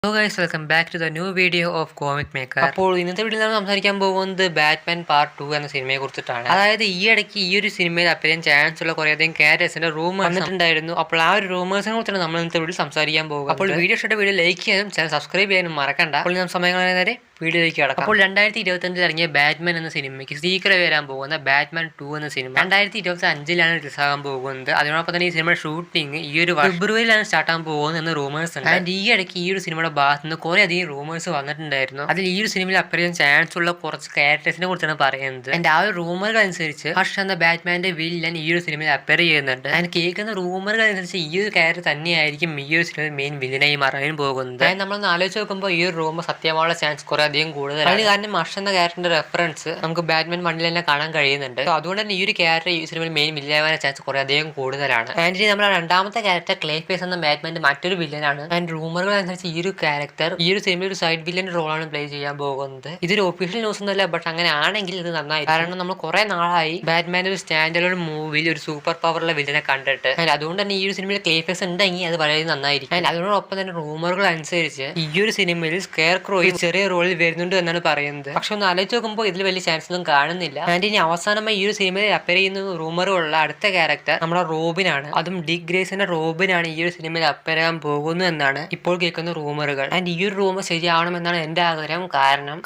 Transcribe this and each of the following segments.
Hello guys, welcome back to the new video of comic maker. അപ്പോൾ ഇന്നത്തെ വീഡിയോയിൽ നമ്മൾ സംസാരിക്കാൻ പോകുന്നത് ബാറ്റ്മാൻ പാർട്ട് 2 എന്ന സിനിമയെ കുറിച്ചിട്ടാണ്. അതായത് ഈ ഇടയ്ക്ക് ഈ ഒരു സിനിമയിൽ അപ്പിയറാൻ ചാൻസ് ഉള്ള കുറേയധികം ക്യാരക്ടേഴ്സിന്റെ റൂമേഴ്സ് വന്നിട്ടുണ്ടായിരുന്നു. അപ്പോൾ ആ ഒരു റൂമേഴ്സിനെ കുറിച്ചാണ് നമ്മൾ ഇന്നത്തെ വീഡിയോ സംസാരിക്കാൻ പോകുക. അപ്പോൾ വീഡിയോ ലൈക്ക് ചെയ്യാനും ചാനൽ സബ്സ്ക്രൈബ് ചെയ്യാനും മറക്കണ്ട. അപ്പോൾ ഞാൻ സമയങ്ങളെ നേരെ വീഡിയോയിലേക്ക് കടക്കാം. അപ്പോൾ 2025 ഇറങ്ങിയ ബാറ്റ്മാൻ എന്ന സിനിമയ്ക്ക് സീക്വൽ വരാൻ പോകുന്ന ബാറ്റ്മാൻ 2 എന്ന സിനിമ 2025 റിലീസാകാൻ പോകുന്നത്. അതിനോടൊപ്പം തന്നെ ഈ സിനിമയുടെ ഷൂട്ടിംഗ് ഈ ഒരു ഫെബ്രുവരിയിലാണ് സ്റ്റാർട്ട് ആകാൻ പോകുന്നത് എന്ന് റൂമേഴ്സ് ഉണ്ട്. ആൻഡ് ഈ ഇടയ്ക്ക് ഈ ഒരു സിനിമയുടെ ഭാഗത്ത് നിന്ന് കുറെ അധികം റൂമേഴ്സ് വന്നിട്ടുണ്ടായിരുന്നു. അതിൽ ഈ ഒരു സിനിമയിൽ അപ്പിയറാൻ ചാൻസ് ഉള്ള കുറച്ച് ക്യാരക്ടേഴ്സിനെ കുറിച്ചാണ് പറയുന്നത്. ആൻഡ് ആ ഒരു റൂമറുകൾ അനുസരിച്ച് ഹർഷ് എന്ന ബാറ്റ്മാന്റെ വില്ലൻ ഈ ഒരു സിനിമയിൽ അപ്പിയർ ചെയ്യുന്നുണ്ട്. ആൻഡ് കേൾക്കുന്ന റൂമറുകൾ അനുസരിച്ച് ഈ ഒരു ക്യാരക്ടർ തന്നെയായിരിക്കും ഈ ഒരു സിനിമയിൽ മെയിൻ വില്ലനായി മാറാൻ പോകുന്നത്. നമ്മളൊന്ന് ആലോചിച്ച് നോക്കുമ്പോൾ ഈ ഒരു റൂമർ സത്യമായുള്ള ചാൻസ് കുറെ അധികം കൂടുതലാണ്. കാരണം ഹർഷ് എന്ന ക്യാരക്ടറിന്റെ റെഫറൻസ് നമുക്ക് ബാറ്റ്മാൻ 1 തന്നെ കാണാൻ കഴിയുന്നുണ്ട്. അതുകൊണ്ട് തന്നെ ഈ ഒരു ക്യാരക്ടർ ഈ സിനിമയിൽ മെയിൻ വില്ലനാവാൻ ചാൻസ് കുറെ അധികം കൂടുതലാണ്. ആൻഡ് നമ്മുടെ രണ്ടാമത്തെ ക്യാരക്ടർ ക്ലേഫേസ് എന്ന ബാറ്റ്മാന്റെ മറ്റൊരു വില്ലനാണ്. ആൻഡ് റൂമറുകൾ അനുസരിച്ച് ഈ ഒരു ക്യാരക്ടർ ഈ ഒരു സിനിമയിൽ ഒരു സൈഡ് വില്ലൻ റോളാണ് പ്ലേ ചെയ്യാൻ പോകുന്നത്. ഇതൊരു ഒഫീഷ്യൽ ന്യൂസ് ഒന്നുമല്ല, ബട്ട് അങ്ങനെ ആണെങ്കിൽ ഇത് നന്നായി. കാരണം നമ്മൾ കുറെ നാളായി ബാറ്റ്മാന്റെ ഒരു സ്റ്റാൻഡ് അലോൺ മൂവിയിൽ ഒരു സൂപ്പർ പവറുള്ള വില്ലനെ കണ്ടിട്ട്. ആൻഡ് അതുകൊണ്ട് തന്നെ ഈ ഒരു സിനിമയിൽ ക്ലേഫേസ് ഉണ്ടെങ്കിൽ അത് വളരെ നന്നായിരിക്കും. ആൻഡ് അതിനോടൊപ്പം തന്നെ റൂമറുകൾ അനുസരിച്ച് ഈ ഒരു സിനിമയിൽ സ്കെയർ ക്രോ ചെറിയ റോളിൽ വരുന്നുണ്ട് എന്നാണ് പറയുന്നത്. പക്ഷെ ഒന്ന് ആലോചിച്ച് നോക്കുമ്പോൾ ഇതിൽ വലിയ ചാൻസ് ഒന്നും കാണുന്നില്ല. ആൻഡ് ഇനി അവസാനമായി ഈ ഒരു സിനിമയിൽ അപ്പിയർ ചെയ്യുന്ന റൂമറുള്ള അടുത്ത ക്യാരക്ടർ നമ്മുടെ റോബിനാണ്. അതും ഡിക് ഗ്രേസിന്റെ റോബിനാണ് ഈ ഒരു സിനിമയിൽ അപ്പിയർ ചെയ്യാൻ പോകുന്നു എന്നാണ് ഇപ്പോൾ കേൾക്കുന്ന റൂമറുകൾ. ആൻഡ് ഈ ഒരു റൂമർ ശരിയാവണമെന്നാണ് എന്റെ ആഗ്രഹം. കാരണം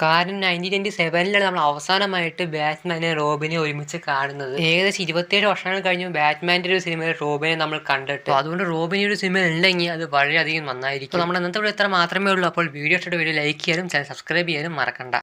1927 നമ്മൾ അവസാനമായിട്ട് ബാറ്റ്മാനെ റോബിനെ ഒരുമിച്ച് കാണുന്നത്. ഏകദേശം 27 വർഷങ്ങൾ കഴിഞ്ഞു ബാറ്റ്മാന്റെ ഒരു സിനിമയിൽ റോബിനെ നമ്മൾ കണ്ടിട്ട്. അതുകൊണ്ട് റോബിന് ഒരു സിനിമ ഉണ്ടെങ്കിൽ അത് വളരെയധികം നന്നായിരിക്കും. നമ്മുടെ ഇന്നത്തെ വീഡിയോ ഇത്ര മാത്രമേ ഉള്ളൂ. അപ്പോൾ വീഡിയോ ലൈക്ക് ചെയ്യാനും ചാനൽ സബ്സ്ക്രൈബ് ചെയ്യാനും മറക്കണ്ട.